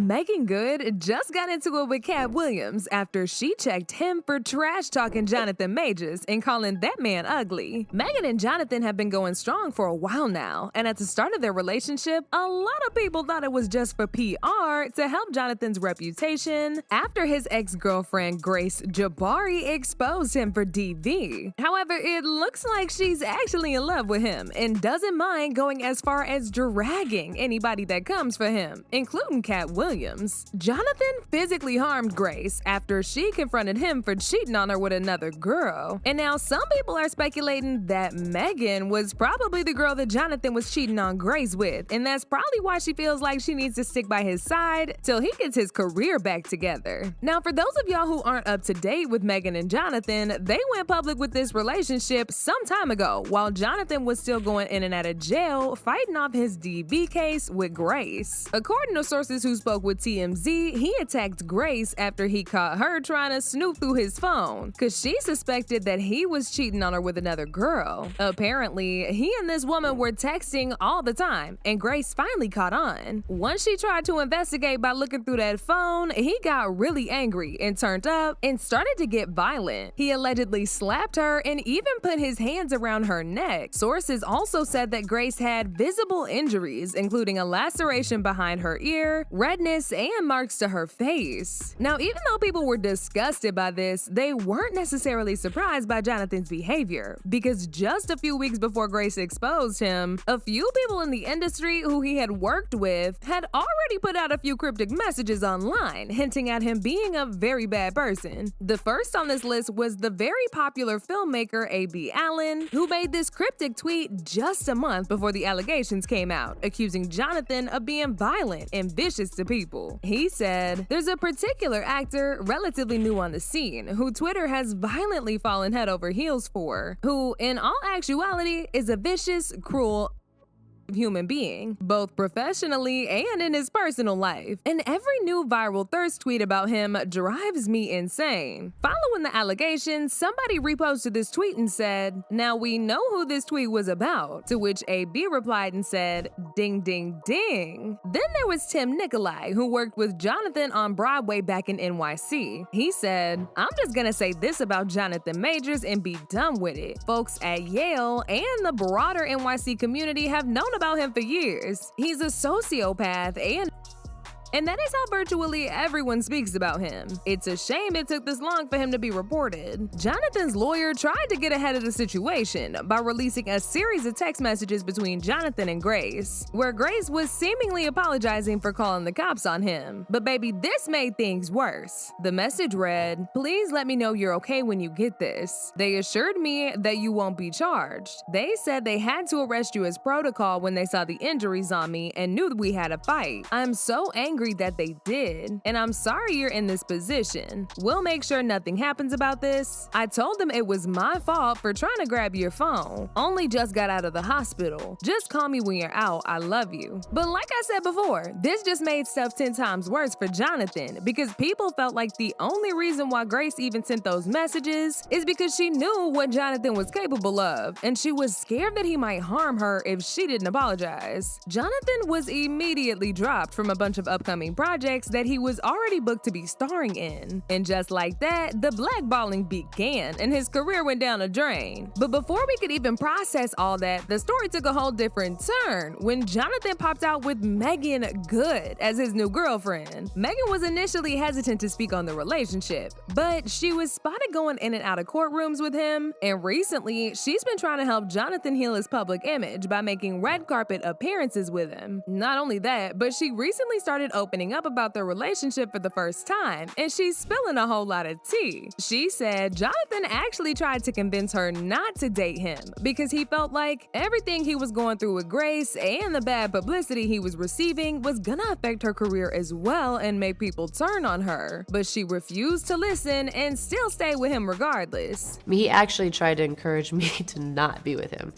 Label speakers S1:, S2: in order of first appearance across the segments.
S1: Meagan Good just got into it with Katt Williams after she checked him for trash-talking Jonathan Majors and calling that man ugly. Meagan and Jonathan have been going strong for a while now, and at the start of their relationship, a lot of people thought it was just for PR to help Jonathan's reputation after his ex-girlfriend Grace Jabbari exposed him for DV. However, it looks like she's actually in love with him and doesn't mind going as far as dragging anybody that comes for him, including Katt Williams. Jonathan physically harmed Grace after she confronted him for cheating on her with another girl. And now some people are speculating that Meagan was probably the girl that Jonathan was cheating on Grace with, and that's probably why she feels like she needs to stick by his side till he gets his career back together. Now, for those of y'all who aren't up to date with Meagan and Jonathan, they went public with this relationship some time ago while Jonathan was still going in and out of jail fighting off his DV case with Grace. According to sources who spoke with TMZ, he attacked Grace after he caught her trying to snoop through his phone because she suspected that he was cheating on her with another girl. Apparently, he and this woman were texting all the time, and Grace finally caught on. Once she tried to investigate by looking through that phone, he got really angry and turned up and started to get violent. He allegedly slapped her and even put his hands around her neck. Sources also said that Grace had visible injuries, including a laceration behind her ear, redness, and marks to her face. Now, even though people were disgusted by this, they weren't necessarily surprised by Jonathan's behavior, because just a few weeks before Grace exposed him, a few people in the industry who he had worked with had already put out a few cryptic messages online, hinting at him being a very bad person. The first on this list was the very popular filmmaker A.B. Allen, who made this cryptic tweet just a month before the allegations came out, accusing Jonathan of being violent and vicious to people. He said, "There's a particular actor, relatively new on the scene, who Twitter has violently fallen head over heels for, who, in all actuality, is a vicious, cruel, human being, both professionally and in his personal life. And every new viral thirst tweet about him drives me insane." Following the allegations, somebody reposted this tweet and said, "Now we know who this tweet was about," to which AB replied and said, "Ding, ding, ding." Then there was Tim Nicolai, who worked with Jonathan on Broadway back in NYC. He said, "I'm just gonna say this about Jonathan Majors and be done with it. Folks at Yale and the broader NYC community have known about him for years. He's a sociopath and that is how virtually everyone speaks about him. It's a shame it took this long for him to be reported." Jonathan's lawyer tried to get ahead of the situation by releasing a series of text messages between Jonathan and Grace, where Grace was seemingly apologizing for calling the cops on him. But baby, this made things worse. The message read, "Please let me know you're okay when you get this. They assured me that you won't be charged. They said they had to arrest you as protocol when they saw the injuries on me and knew that we had a fight. I'm so angry that they did, and I'm sorry you're in this position. We'll make sure nothing happens about this. I told them it was my fault for trying to grab your phone. Only just got out of the hospital. Just call me when you're out. I love you." But like I said before, this just made stuff 10 times worse for Jonathan, because people felt like the only reason why Grace even sent those messages is because she knew what Jonathan was capable of, and she was scared that he might harm her if she didn't apologize. Jonathan was immediately dropped from a bunch of upcoming projects that he was already booked to be starring in. And just like that, the blackballing began and his career went down a drain. But before we could even process all that, the story took a whole different turn when Jonathan popped out with Meagan Good as his new girlfriend. Meagan was initially hesitant to speak on the relationship, but she was spotted going in and out of courtrooms with him, and recently she's been trying to help Jonathan heal his public image by making red carpet appearances with him. Not only that, but she recently started opening up about their relationship for the first time, and she's spilling a whole lot of tea. She said Jonathan actually tried to convince her not to date him because he felt like everything he was going through with Grace and the bad publicity he was receiving was gonna affect her career as well and make people turn on her. But she refused to listen and still stayed with him regardless.
S2: He actually tried to encourage me to not be with him.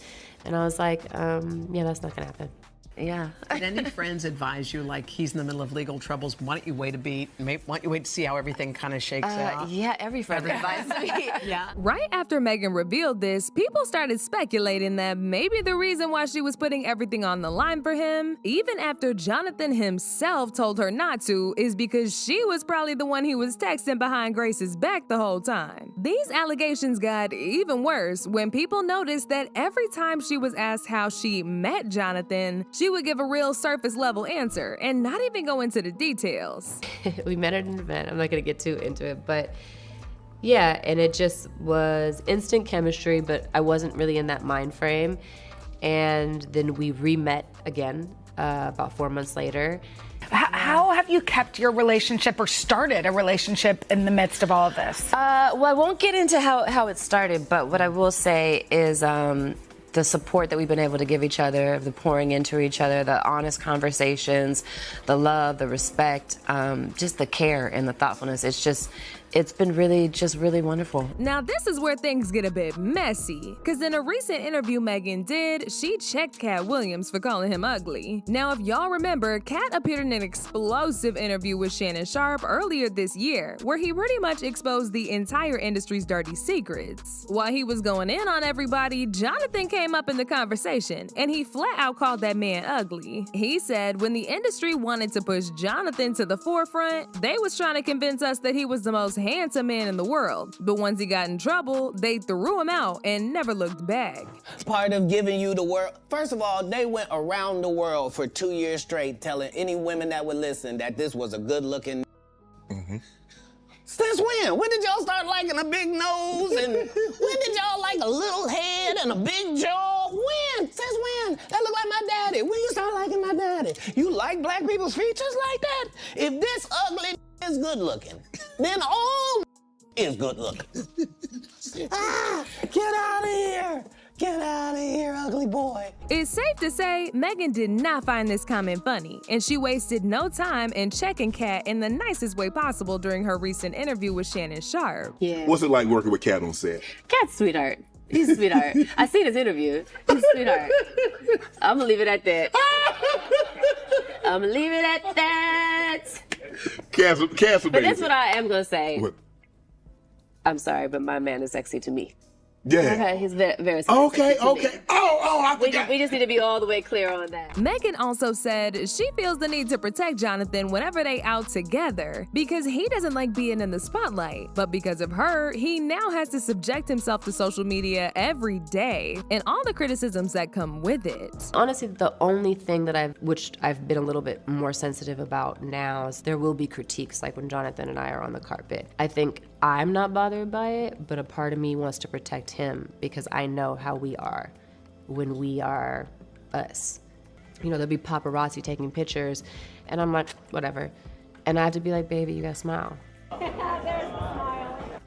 S2: And I was like, yeah, that's not gonna happen. Yeah.
S3: Did any friends advise you, like, he's in the middle of legal troubles, why don't you wait a beat? Why don't you wait to see how everything kind of shakes out?
S2: Yeah, every friend advised me.
S3: Yeah.
S1: Right after Meagan revealed this, people started speculating that maybe the reason why she was putting everything on the line for him, even after Jonathan himself told her not to, is because she was probably the one he was texting behind Grace's back the whole time. These allegations got even worse when people noticed that every time she was asked how she met Jonathan, she would give a real surface level answer and not even go into the details.
S2: We met at an event. I'm not gonna get too into it, but yeah, and it just was instant chemistry, but I wasn't really in that mind frame. And then we re-met again about 4 months later.
S4: How have you kept your relationship or started a relationship in the midst of all of this?
S2: Well, I won't get into how it started, but what I will say is the support that we've been able to give each other, the pouring into each other, the honest conversations, the love, the respect, just the care and the thoughtfulness. It's been really wonderful.
S1: Now this is where things get a bit messy, because in a recent interview Meagan did, she checked Katt Williams for calling him ugly. Now if y'all remember, Katt appeared in an explosive interview with Shannon Sharpe earlier this year, where he pretty much exposed the entire industry's dirty secrets. While he was going in on everybody, Jonathan came up in the conversation, and he flat out called that man ugly. He said when the industry wanted to push Jonathan to the forefront, they was trying to convince us that he was the most handsome man in the world. But once he got in trouble, they threw him out and never looked back.
S5: Part of giving you the world. First of all, they went around the world for 2 years straight telling any women that would listen that this was a good-looking. Since when? When did y'all start liking a big nose? And when did y'all like a little head and a big jaw? When? Since when? That look like my daddy. When you start liking my daddy? You like black people's features like that? If this ugly is good looking, then all is good looking. Get out of here. Get out of here, ugly boy.
S1: It's safe to say Meagan did not find this comment funny, and she wasted no time in checking Katt in the nicest way possible during her recent interview with Shannon Sharpe.
S6: Yeah. What's it like working with Katt on set?
S2: Katt's sweetheart. He's a sweetheart. I seen his interview. He's a sweetheart. I'm gonna leave it at that. I'm gonna leave it at that.
S6: Katt's amazing.
S2: But that's what I am gonna say.
S6: What?
S2: I'm sorry, but my man is sexy to me.
S6: Yeah.
S2: Okay, he's very sexy.
S6: Okay,
S2: to me.
S6: okay. I forgot.
S2: We just need to be all the way clear on that.
S1: Meagan also said she feels the need to protect Jonathan whenever they out together because he doesn't like being in the spotlight. But because of her, he now has to subject himself to social media every day and all the criticisms that come with it.
S2: Honestly, the only thing that I've been a little bit more sensitive about now is there will be critiques like when Jonathan and I are on the carpet. I think I'm not bothered by it, but a part of me wants to protect him because I know how we are when we are us. You know, there'll be paparazzi taking pictures, and I'm like, whatever. And I have to be like, baby, you gotta smile.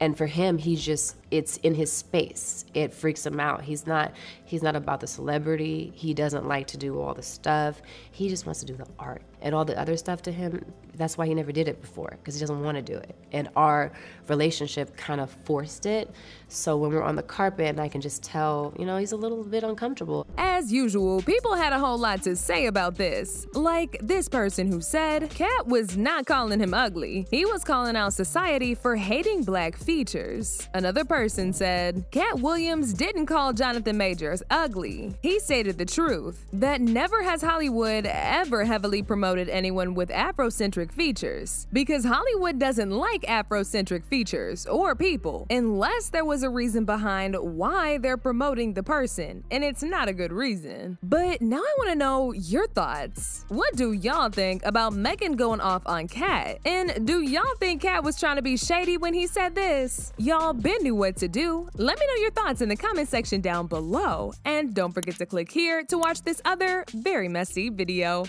S2: And for him, it's in his space. It freaks him out. He's not about the celebrity. He doesn't like to do all the stuff. He just wants to do the art. And all the other stuff to him, that's why he never did it before, because he doesn't want to do it. And our relationship kind of forced it. So when we're on the carpet and I can just tell, you know, he's a little bit uncomfortable.
S1: As usual, people had a whole lot to say about this. Like this person who said Katt was not calling him ugly. He was calling out society for hating black features. Another person said Katt Williams didn't call Jonathan Majors ugly. He stated the truth, that never has Hollywood ever heavily promoted anyone with Afrocentric features, because Hollywood doesn't like Afrocentric features or people unless there was a reason behind why they're promoting the person, and it's not a good reason. But now I want to know your thoughts. What do y'all think about Meagan going off on Katt? And do y'all think Katt was trying to be shady when he said this? Y'all been knew what to do. Let me know your thoughts in the comment section down below, and don't forget to click here to watch this other very messy video.